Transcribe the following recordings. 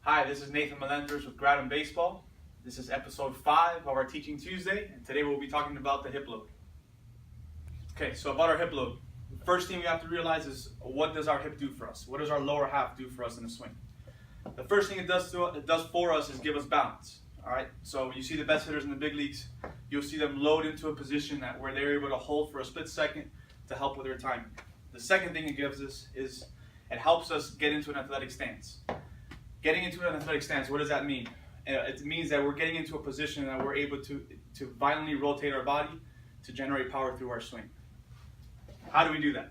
Hi, this is Nathan Melenders with Grad in Baseball. This is episode 5 of our Teaching Tuesday, and today we'll be talking about the hip load. Okay, so about our hip load. The first thing we have to realize is, what does our hip do for us? What does our lower half do for us in the swing? The first thing it does for us is give us balance. All right, so you see the best hitters in the big leagues, you'll see them load into a position where they're able to hold for a split second to help with their timing. The second thing it gives us is it helps us get into an athletic stance. Getting into an athletic stance, what does that mean? It means that we're getting into a position that we're able to violently rotate our body to generate power through our swing. How do we do that?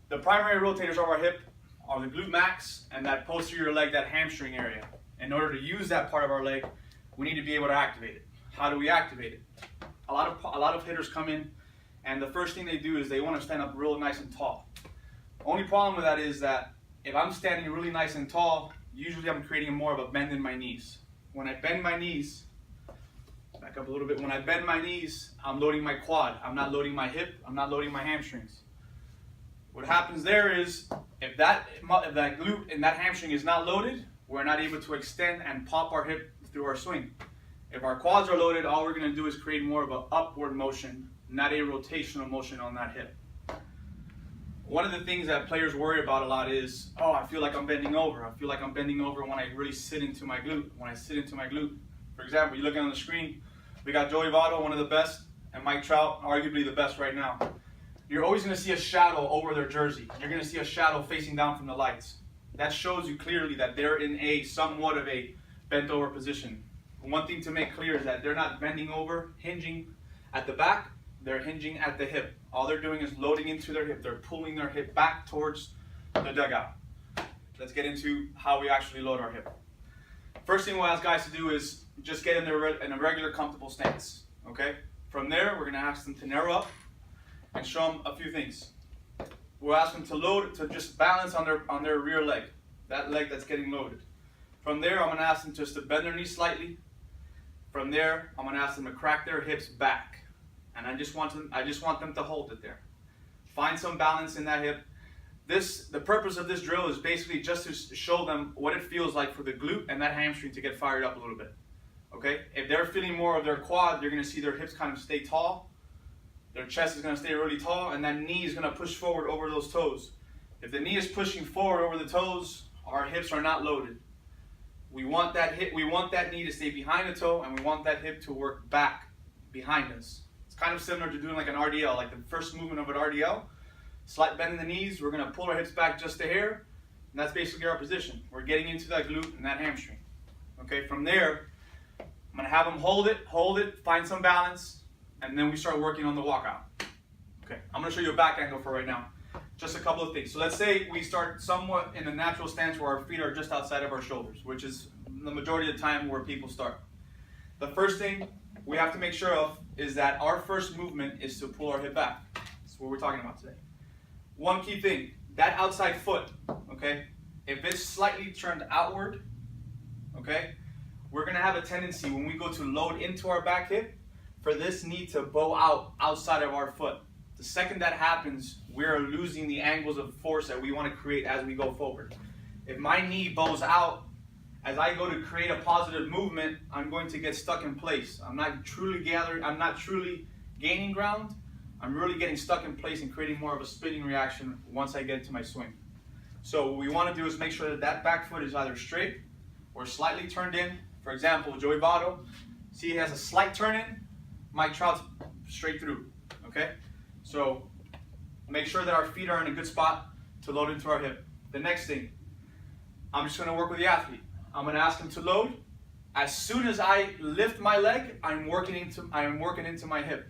The primary rotators of our hip are the glute max and that posterior leg, that hamstring area. In order to use that part of our leg, we need to be able to activate it. How do we activate it? A lot of hitters come in, and the first thing they do is they want to stand up real nice and tall. The only problem with that is that if I'm standing really nice and tall, usually I'm creating more of a bend in my knees. When I bend my knees, back up a little bit, when I bend my knees, I'm loading my quad. I'm not loading my hip, I'm not loading my hamstrings. What happens there is, if that glute and that hamstring is not loaded, we're not able to extend and pop our hip through our swing. If our quads are loaded, all we're going to do is create more of an upward motion, not a rotational motion on that hip. One of the things that players worry about a lot is, oh, I feel like I'm bending over. I feel like I'm bending over when I really sit into my glute. When I sit into my glute, for example, you're looking on the screen, we got Joey Votto, one of the best, and Mike Trout, arguably the best right now. You're always going to see a shadow over their jersey. You're going to see a shadow facing down from the lights. That shows you clearly that they're in somewhat of a bent over position. One thing to make clear is that they're not bending over, hinging at the back. They're hinging at the hip. All they're doing is loading into their hip. They're pulling their hip back towards the dugout. Let's get into how we actually load our hip. First thing we'll ask guys to do is just get in a regular comfortable stance. Okay? From there, we're going to ask them to narrow up and show them a few things. We'll ask them to load, to just balance on their rear leg, that leg that's getting loaded. From there, I'm going to ask them just to bend their knees slightly. From there, I'm going to ask them to crack their hips back. And I just want them to hold it there. Find some balance in that hip. The purpose of this drill is basically just to show them what it feels like for the glute and that hamstring to get fired up a little bit. Okay? If they're feeling more of their quad, you're going to see their hips kind of stay tall. Their chest is going to stay really tall, and that knee is going to push forward over those toes. If the knee is pushing forward over the toes, our hips are not loaded. We want that knee to stay behind the toe, and we want that hip to work back behind us. It's kind of similar to doing like an RDL, like the first movement of an RDL. Slight bend in the knees, we're going to pull our hips back just a hair, and that's basically our position. We're getting into that glute and that hamstring. Okay, from there, I'm going to have them hold it, find some balance, and then we start working on the walkout. Okay, I'm going to show you a back angle for right now. Just a couple of things. So let's say we start somewhat in a natural stance where our feet are just outside of our shoulders, which is the majority of the time where people start. The first thing we have to make sure of is that our first movement is to pull our hip back. That's what we're talking about today. One key thing, that outside foot, okay, if it's slightly turned outward, okay, we're going to have a tendency when we go to load into our back hip for this knee to bow out outside of our foot. The second that happens, we're losing the angles of force that we want to create as we go forward. If my knee bows out, as I go to create a positive movement, I'm going to get stuck in place. I'm not truly gaining ground. I'm really getting stuck in place and creating more of a spinning reaction once I get into my swing. So what we want to do is make sure that that back foot is either straight or slightly turned in. For example, Joey Votto, see he has a slight turn in. Mike Trout's straight through, okay? So make sure that our feet are in a good spot to load into our hip. The next thing, I'm just going to work with the athlete. I'm going to ask him to load. As soon as I lift my leg, I'm working into my hip.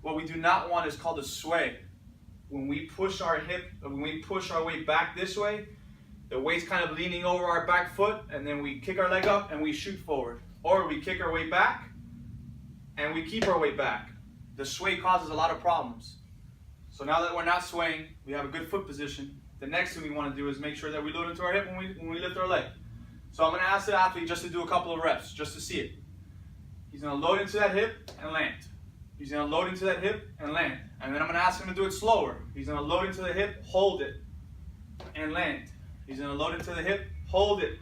What we do not want is called a sway. When we push our weight back this way, the weight's kind of leaning over our back foot, and then we kick our leg up and we shoot forward. Or we kick our weight back and we keep our weight back. The sway causes a lot of problems. So now that we're not swaying, we have a good foot position. The next thing we want to do is make sure that we load into our hip when we lift our leg. So I'm going to ask the athlete just to do a couple of reps, just to see it. He's going to load into that hip and land. He's going to load into that hip and land. And then I'm going to ask him to do it slower. He's going to load into the hip, hold it, and land. He's going to load into the hip, hold it,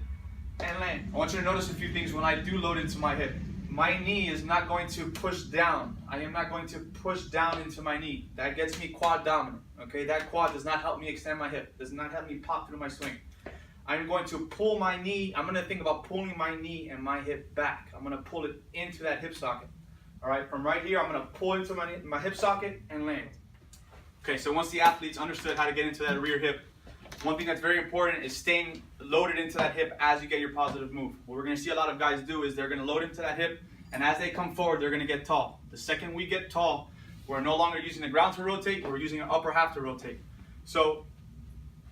and land. I want you to notice a few things when I do load into my hip. My knee is not going to push down. I am not going to push down into my knee. That gets me quad dominant. Okay, that quad does not help me extend my hip, does not help me pop through my swing. I'm going to pull my knee. I'm going to think about pulling my knee and my hip back. I'm going to pull it into that hip socket. All right, from right here, I'm going to pull into my hip socket and land. Okay, so once the athletes understood how to get into that rear hip, one thing that's very important is staying loaded into that hip as you get your positive move. What we're going to see a lot of guys do is they're going to load into that hip, and as they come forward, they're going to get tall. The second we get tall, we're no longer using the ground to rotate, we're using our upper half to rotate. So,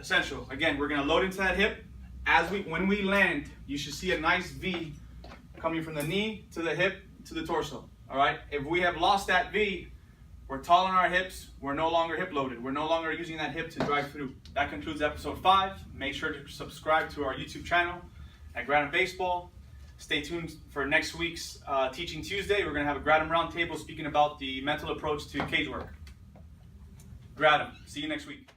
essential. Again, we're going to load into that hip. When we land, you should see a nice V coming from the knee to the hip to the torso. All right. If we have lost that V, we're tall on our hips. We're no longer hip loaded. We're no longer using that hip to drive through. That concludes episode 5. Make sure to subscribe to our YouTube channel at Gratum Baseball. Stay tuned for next week's Teaching Tuesday. We're going to have a Gratum Roundtable speaking about the mental approach to cage work. Gratum. See you next week.